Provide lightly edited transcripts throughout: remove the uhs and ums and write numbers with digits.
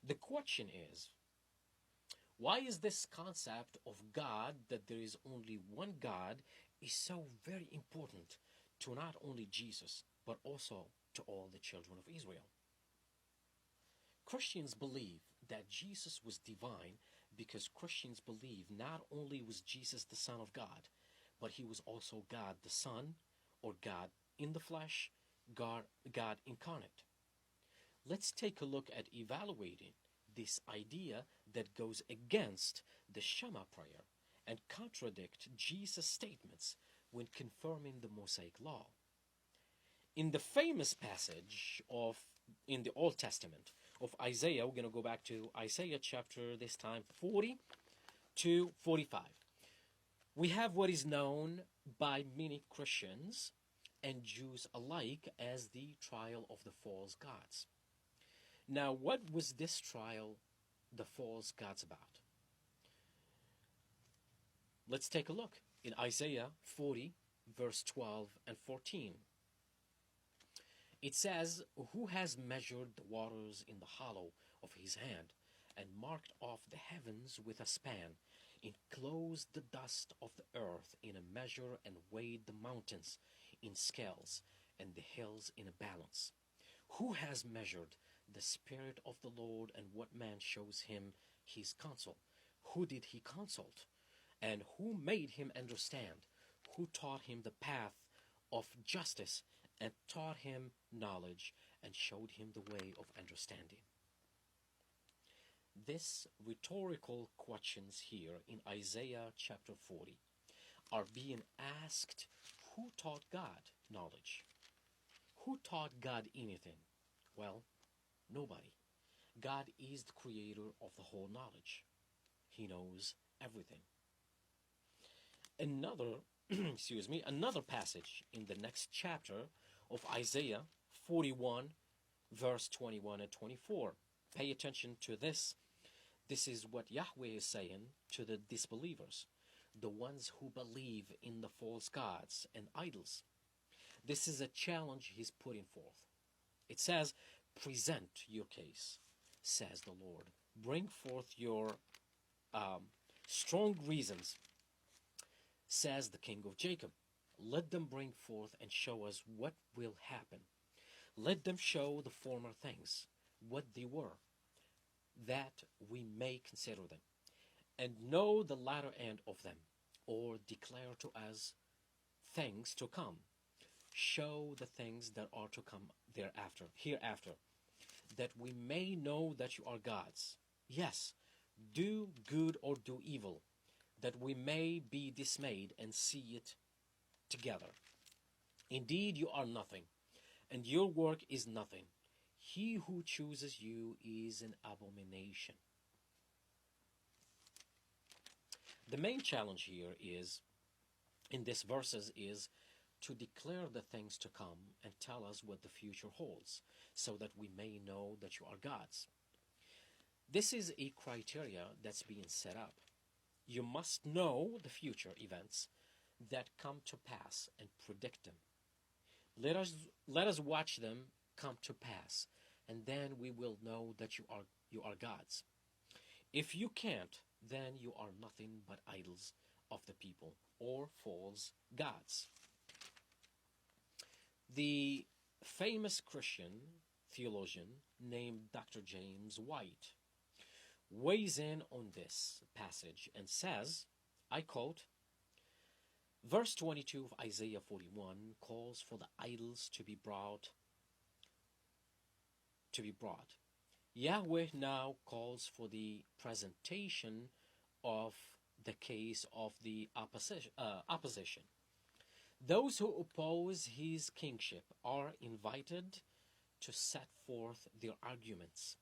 The question is, why is this concept of God, that there is only one God, is so very important to not only Jesus, but also to all the children of Israel? Christians believe that Jesus was divine because Christians believe not only was Jesus the Son of God, but he was also God the Son, or God in the flesh, God incarnate. Let's take a look at evaluating this idea that goes against the Shema prayer and contradict Jesus' statements when confirming the Mosaic law. In the famous passage of in the Old Testament of Isaiah, we're going to go back to Isaiah chapter this time 40 to 45. We have what is known by many Christians and Jews alike as the trial of the false gods. Now, what was this trial, the false gods, about? Let's take a look in Isaiah 40, verse 12 and 14. It says, "Who has measured the waters in the hollow of his hand, and marked off the heavens with a span, enclosed the dust of the earth in a measure, and weighed the mountains in scales, and the hills in a balance? Who has measured the Spirit of the Lord, and what man shows him his counsel? Who did he consult? And who made him understand? Who taught him the path of justice, and taught him knowledge, and showed him the way of understanding?" These rhetorical questions here in Isaiah chapter 40 are being asked: who taught God knowledge? Who taught God anything? Well, nobody. God is the creator of the whole knowledge. He knows everything. Another another passage in the next chapter of Isaiah 41, verse 21 and 24. Pay attention to this. This is what Yahweh is saying to the disbelievers, the ones who believe in the false gods and idols. This is a challenge he's putting forth. It says, "Present your case, says the Lord. Bring forth your strong reasons, says the King of Jacob. Let them bring forth and show us what will happen. Let them show the former things, what they were, that we may consider them, and know the latter end of them, or declare to us things to come. Show the things that are to come hereafter, that we may know that you are gods. Yes, do good or do evil, that we may be dismayed and see it together. Indeed, you are nothing, and your work is nothing. He who chooses you is an abomination." The main challenge here is, in these verses, is to declare the things to come and tell us what the future holds, so that we may know that you are gods. This is a criteria that's being set up. You must know the future events that come to pass and predict them. Let us watch them come to pass, and then we will know that you are gods. If you can't, then you are nothing but idols of the people, or false gods. The famous Christian theologian named Dr. James White weighs in on this passage and says, I quote, "Verse 22 of Isaiah 41 calls for the idols to be brought. Yahweh now calls for the presentation of the case of the opposition. Those who oppose his kingship are invited to set forth their arguments.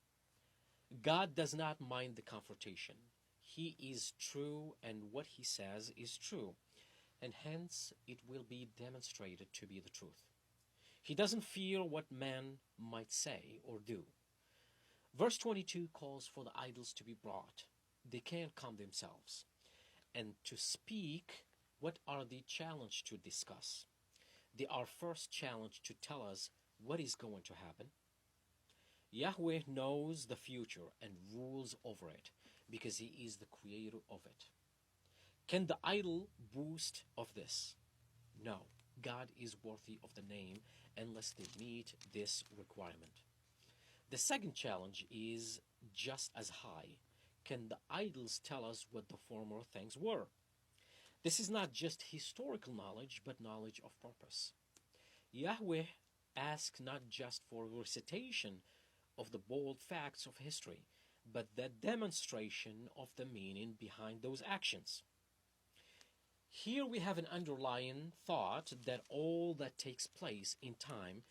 God does not mind the confrontation. He is true, and what he says is true, and hence it will be demonstrated to be the truth. He doesn't fear what man might say or do." Verse 22 calls for the idols to be brought. They can't come themselves. And to speak, what are the challenge to discuss? They are first challenged to tell us what is going to happen. Yahweh knows the future and rules over it because he is the creator of it. Can the idol boast of this? No. God is worthy of the name unless they meet this requirement. The second challenge is just as high. Can the idols tell us what the former things were? This is not just historical knowledge, but knowledge of purpose. Yahweh asks not just for recitation of the bold facts of history, but the demonstration of the meaning behind those actions. Here we have an underlying thought that all that takes place in time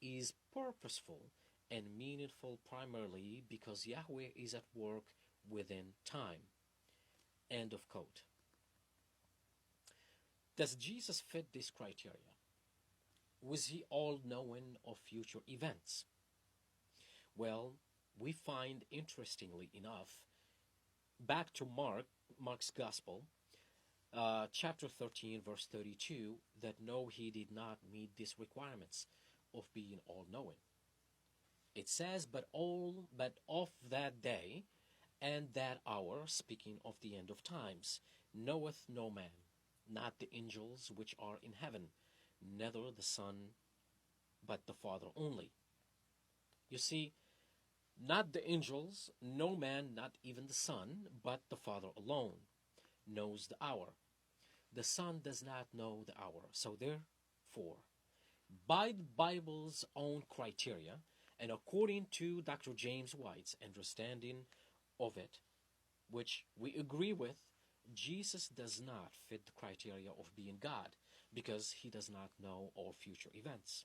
is purposeful and meaningful primarily because Yahweh is at work within time. End of quote. Does Jesus fit this criteria? Was he all-knowing of future events? Well, we find, interestingly enough, back to Mark's Gospel, chapter 13, verse 32, that no, he did not meet these requirements of being all-knowing. It says, but of that day and that hour, speaking of the end of times, knoweth no man, not the angels which are in heaven, neither the Son, but the Father only. You see, not the angels, no man, not even the Son, but the Father alone knows the hour. The Son does not know the hour. So therefore, by the Bible's own criteria, and according to Dr. James White's understanding of it, which we agree with, Jesus does not fit the criteria of being God because he does not know all future events.